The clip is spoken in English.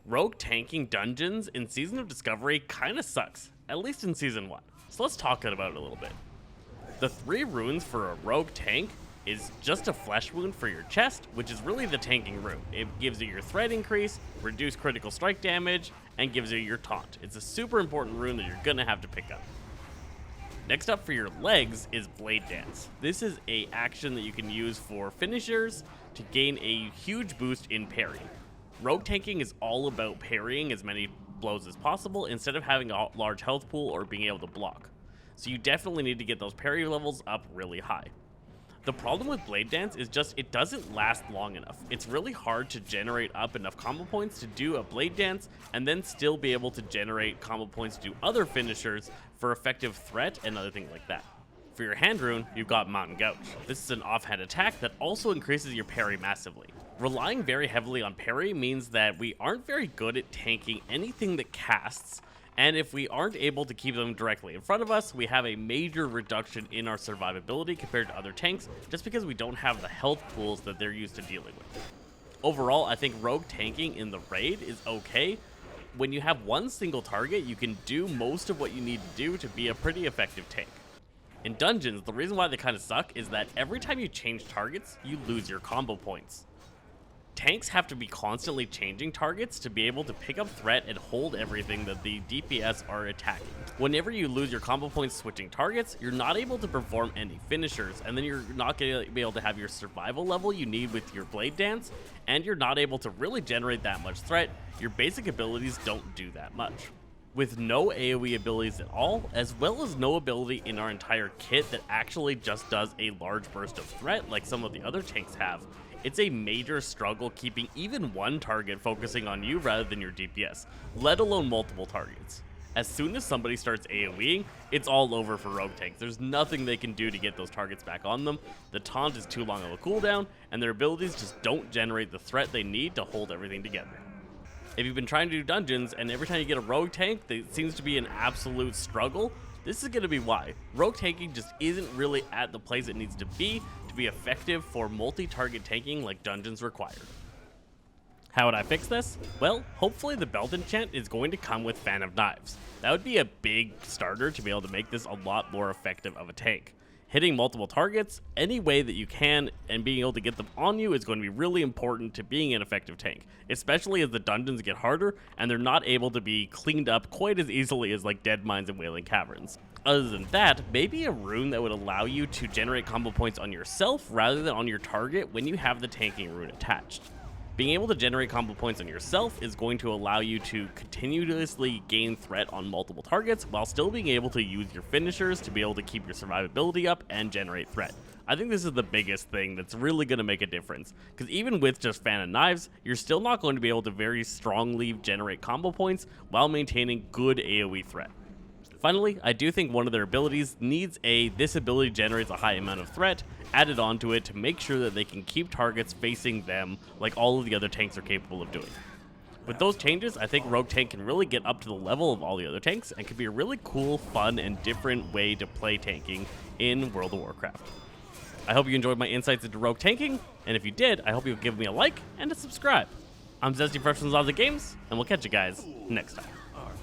Rogue tanking dungeons in Season of Discovery kinda sucks, at least in Season 1. So let's talk about it a little bit. The 3 runes for a rogue tank is just a flesh wound for your chest, which is really the tanking rune. It gives you your threat increase, reduced critical strike damage, and gives you your taunt. It's a super important rune that you're gonna have to pick up. Next up for your legs is Blade Dance. This is a action that you can use for finishers to gain a huge boost in parry. Rogue tanking is all about parrying as many blows as possible instead of having a large health pool or being able to block. So you definitely need to get those parry levels up really high. The problem with Blade Dance is just it doesn't last long enough. It's really hard to generate up enough combo points to do a Blade Dance and then still be able to generate combo points to do other finishers for effective threat and other things like that. For your hand rune, you've got Mountain Gouge. This is an offhand attack that also increases your parry massively. Relying very heavily on parry means that we aren't very good at tanking anything that casts, and if we aren't able to keep them directly in front of us, we have a major reduction in our survivability compared to other tanks, just because we don't have the health pools that they're used to dealing with. Overall, I think rogue tanking in the raid is okay. When you have one single target, you can do most of what you need to do to be a pretty effective tank. In dungeons, the reason why they kind of suck is that every time you change targets, you lose your combo points. Tanks have to be constantly changing targets to be able to pick up threat and hold everything that the DPS are attacking. Whenever you lose your combo points switching targets, you're not able to perform any finishers, and then you're not going to be able to have your survival level you need with your Blade Dance, and you're not able to really generate that much threat. Your basic abilities don't do that much. With no AoE abilities at all, as well as no ability in our entire kit that actually just does a large burst of threat like some of the other tanks have, it's a major struggle keeping even one target focusing on you rather than your DPS, let alone multiple targets. As soon as somebody starts AoEing, it's all over for rogue tanks. There's nothing they can do to get those targets back on them. The taunt is too long of a cooldown, and their abilities just don't generate the threat they need to hold everything together. If you've been trying to do dungeons, and every time you get a rogue tank that seems to be an absolute struggle, this is going to be why. Rogue tanking just isn't really at the place it needs to be effective for multi-target tanking like dungeons require. How would I fix this? Well, hopefully the belt enchant is going to come with Fan of Knives. That would be a big starter to be able to make this a lot more effective of a tank. Hitting multiple targets any way that you can and being able to get them on you is going to be really important to being an effective tank, especially as the dungeons get harder and they're not able to be cleaned up quite as easily as like Dead Mines and Wailing Caverns. Other than that, maybe a rune that would allow you to generate combo points on yourself rather than on your target when you have the tanking rune attached. Being able to generate combo points on yourself is going to allow you to continuously gain threat on multiple targets while still being able to use your finishers to be able to keep your survivability up and generate threat. I think this is the biggest thing that's really going to make a difference, because even with just Fan of Knives, you're still not going to be able to very strongly generate combo points while maintaining good AoE threat. Finally, I do think one of their abilities needs this ability generates a high amount of threat added onto it to make sure that they can keep targets facing them like all of the other tanks are capable of doing. With those changes, I think Rogue Tank can really get up to the level of all the other tanks and can be a really cool, fun, and different way to play tanking in World of Warcraft. I hope you enjoyed my insights into Rogue Tanking, and if you did, I hope you'll give me a like and a subscribe. I'm Zesty Phresh from Games, and we'll catch you guys next time.